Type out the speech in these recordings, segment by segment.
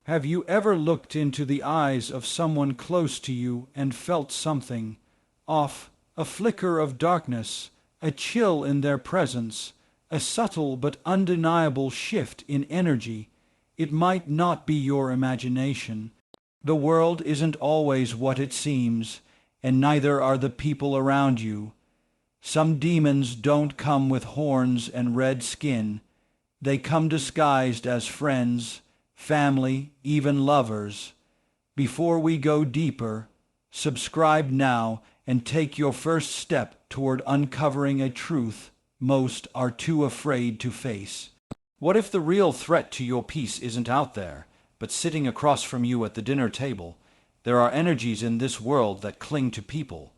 Have you ever looked into the eyes of someone close to you and felt something off, a flicker of darkness, a chill in their presence, a subtle but undeniable shift in energy? It might not be your imagination. The world isn't always what it seems, and neither are the people around you. Some demons don't come with horns and red skin. They come disguised as friends, family, even lovers. Before we go deeper, subscribe now and take your first step toward uncovering a truth most are too afraid to face. What if the real threat to your peace isn't out there, but sitting across from you at the dinner table? There are energies in this world that cling to people.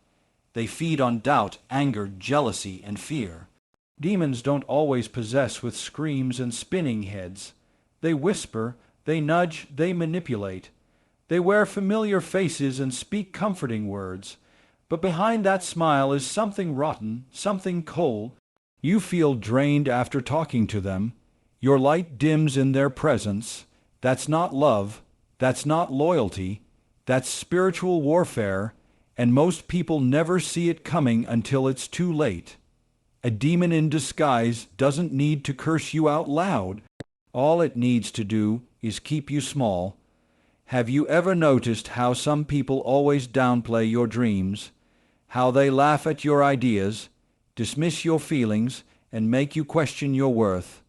They feed on doubt, anger, jealousy, and fear. Demons don't always possess with screams and spinning heads. They whisper, they nudge, they manipulate. They wear familiar faces and speak comforting words. But behind that smile is something rotten, something cold. You feel drained after talking to them. Your light dims in their presence. That's not love. That's not loyalty. That's spiritual warfare, and most people never see it coming until it's too late. A demon in disguise doesn't need to curse you out loud. All it needs to do is keep you small. Have you ever noticed how some people always downplay your dreams, how they laugh at your ideas, dismiss your feelings, and make you question your worth?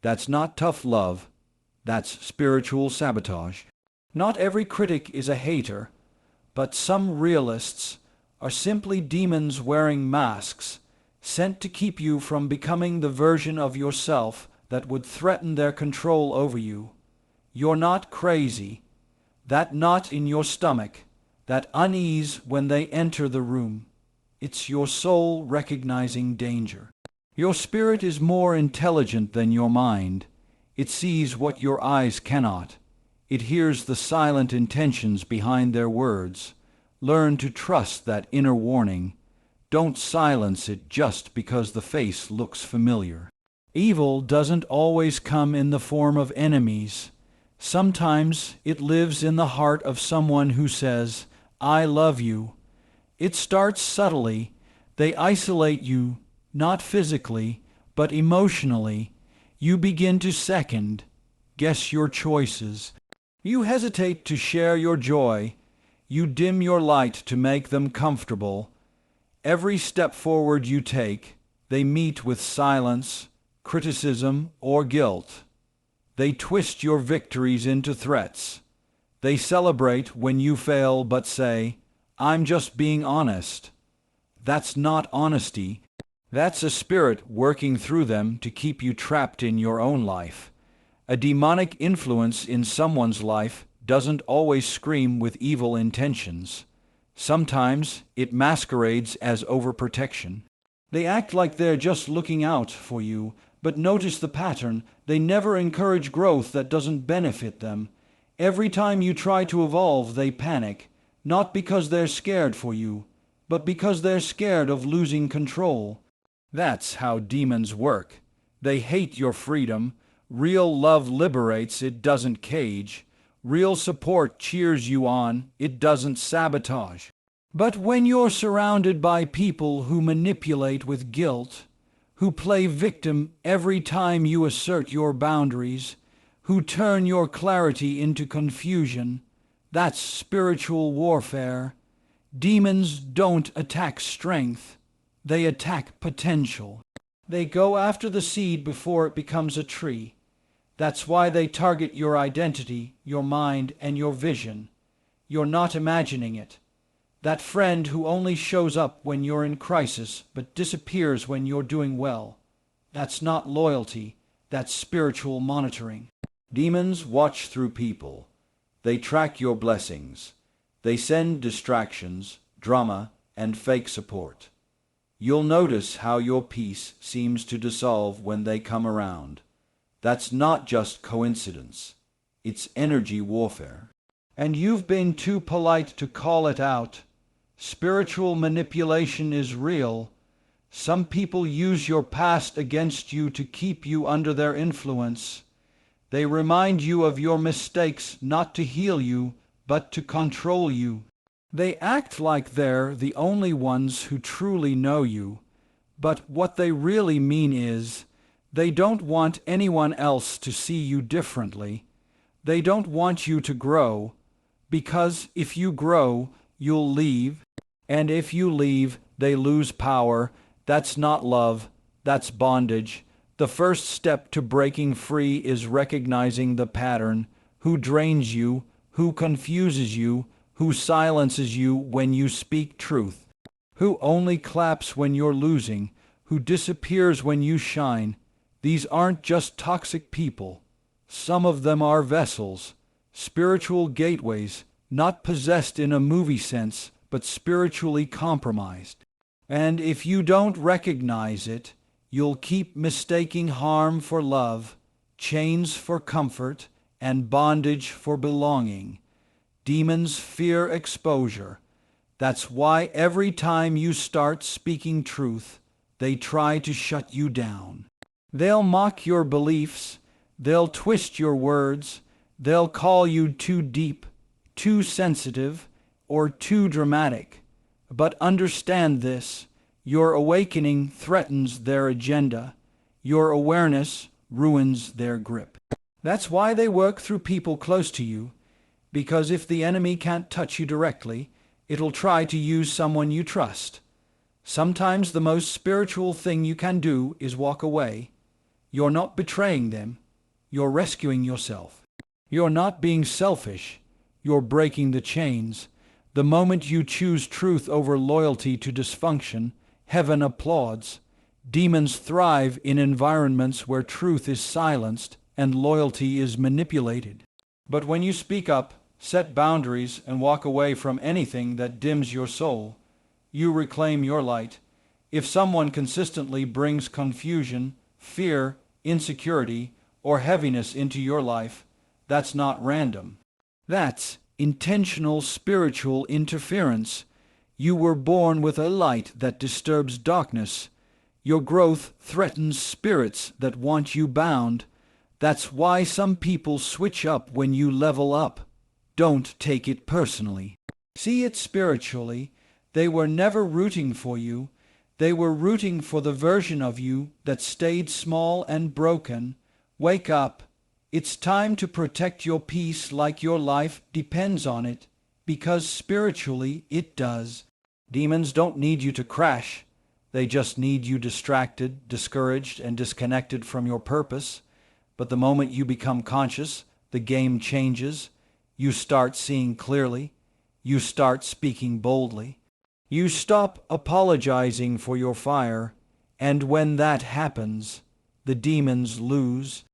That's not tough love. That's spiritual sabotage. Not every critic is a hater, but some realists are simply demons wearing masks, sent to keep you from becoming the version of yourself that would threaten their control over you. You're not crazy. That knot in your stomach, that unease when they enter the room, it's your soul recognizing danger. Your spirit is more intelligent than your mind. It sees what your eyes cannot. It hears the silent intentions behind their words. Learn to trust that inner warning. Don't silence it just because the face looks familiar. Evil doesn't always come in the form of enemies. Sometimes it lives in the heart of someone who says, "I love you." It starts subtly. They isolate you, not physically, but emotionally. You begin to second, guess your choices. You hesitate to share your joy. You dim your light to make them comfortable. Every step forward you take, they meet with silence, criticism, or guilt. They twist your victories into threats. They celebrate when you fail but say, "I'm just being honest." That's not honesty. That's a spirit working through them to keep you trapped in your own life. A demonic influence in someone's life doesn't always scream with evil intentions. Sometimes it masquerades as overprotection. They act like they're just looking out for you, but notice the pattern. They never encourage growth that doesn't benefit them. Every time you try to evolve, they panic, not because they're scared for you, but because they're scared of losing control. That's how demons work. They hate your freedom. Real love liberates, it doesn't cage. Real support cheers you on, it doesn't sabotage. But when you're surrounded by people who manipulate with guilt, who play victim every time you assert your boundaries, who turn your clarity into confusion, that's spiritual warfare. Demons don't attack strength, they attack potential. They go after the seed before it becomes a tree. That's why they target your identity, your mind, and your vision. You're not imagining it. That friend who only shows up when you're in crisis but disappears when you're doing well. That's not loyalty, that's spiritual monitoring. Demons watch through people. They track your blessings. They send distractions, drama, and fake support. You'll notice how your peace seems to dissolve when they come around. That's not just coincidence. It's energy warfare. And you've been too polite to call it out. Spiritual manipulation is real. Some people use your past against you to keep you under their influence. They remind you of your mistakes, not to heal you, but to control you. They act like they're the only ones who truly know you, but what they really mean is they don't want anyone else to see you differently. They don't want you to grow, because if you grow, you'll leave, and if you leave, they lose power. That's not love, that's bondage. The first step to breaking free is recognizing the pattern: who drains you, who confuses you, who silences you when you speak truth, who only claps when you're losing, who disappears when you shine. These aren't just toxic people. Some of them are vessels, spiritual gateways, not possessed in a movie sense, but spiritually compromised. And if you don't recognize it, you'll keep mistaking harm for love, chains for comfort, and bondage for belonging. Demons fear exposure. That's why every time you start speaking truth, they try to shut you down. They'll mock your beliefs, they'll twist your words, they'll call you too deep, too sensitive, or too dramatic. But understand this: your awakening threatens their agenda. Your awareness ruins their grip. That's why they work through people close to you, because if the enemy can't touch you directly, it'll try to use someone you trust. Sometimes the most spiritual thing you can do is walk away. You're not betraying them. You're rescuing yourself. You're not being selfish. You're breaking the chains. The moment you choose truth over loyalty to dysfunction, heaven applauds. Demons thrive in environments where truth is silenced and loyalty is manipulated. But when you speak up, set boundaries, and walk away from anything that dims your soul, you reclaim your light. If someone consistently brings confusion, fear, insecurity, or heaviness into your life, that's not random. That's intentional spiritual interference. You were born with a light that disturbs darkness. Your growth threatens spirits that want you bound. That's why some people switch up when you level up. Don't take it personally. See it spiritually. They were never rooting for you. They were rooting for the version of you that stayed small and broken. Wake up. It's time to protect your peace like your life depends on it, because spiritually it does. Demons don't need you to crash. They just need you distracted, discouraged, and disconnected from your purpose. But the moment you become conscious, the game changes. You start seeing clearly. You start speaking boldly. You stop apologizing for your fire, and when that happens, the demons lose.